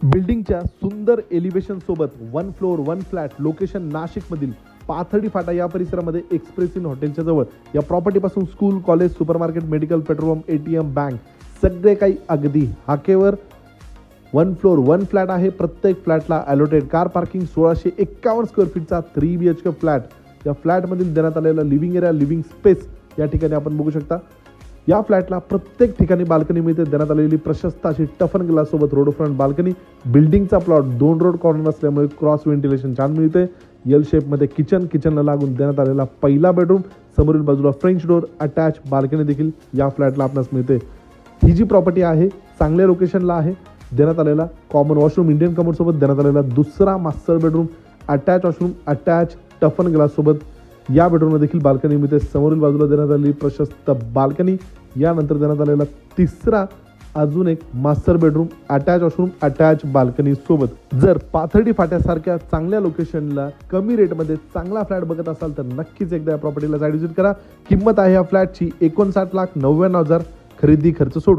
बिल्डिंगच्या सुंदर एलिव्हेशन सोबत 1 फ्लोअर 1 फ्लॅट लोकेशन नाशिकमधील पाथर्डी फाटा या परिसरामध्ये एक्सप्रेस इन हॉटेलच्या जवळ या प्रॉपर्टीपासून school, college, supermarket, medical, petrol pump, ATM, bank सगळे काही अगदी हाकेवर 1 फ्लोअर 1 फ्लॅट आहे. प्रत्येक फ्लॅटला ॲलोटेड कार पार्किंग, 1651 स्क्वेअर फीटचा 3 BHK फ्लॅट. या फ्लॅटमधील देण्यात आलेला लिव्हिंग एरिया, लिव्हिंग स्पेस या ठिकाणी आपण बघू शकता. या फ्लॅटला प्रत्येक ठिकाणी बाल्कनी मिळते. देण्यात आलेली प्रशस्त अशी टफन ग्लास सोबत रोड फ्रंट बाल्कनी. बिल्डिंगचा प्लॉट 2 रोड कॉर्नर असल्यामुळे क्रॉस व्हेंटिलेशन छान मिळते. एल शेपमध्ये किचनला लागून देण्यात आलेला पहिला बेडरूम, समोरील बाजूला फ्रेंच डोर, अटॅच बाल्कनी देखील या फ्लॅटला आपल्यास मिळते. ही जी प्रॉपर्टी आहे चांगल्या लोकेशनला आहे. देण्यात आलेला कॉमन वॉशरूम, इंडियन कमोड सोबत देण्यात आलेला दुसरा master bedroom, attach washroom, attach toughen glass सोबत या बेडरूममध्ये देखील बाल्कनी मिळते. समोरील बाजूला देण्यात आलेली प्रशस्त बाल्कनी, यानंतर देण्यात आलेला तिसरा अजून एक master bedroom, attach washroom, attach balcony सोबत. जर पाथर्डी फाट्यासारख्या चांगल्या लोकेशनला कमी रेटमध्ये चांगला फ्लॅट बघत असाल तर नक्कीच एकदा या प्रॉपर्टीला साईड व्हिजिट करा. किंमत आहे या फ्लॅटची 59,99,000 खरेदी खर्च सोडून.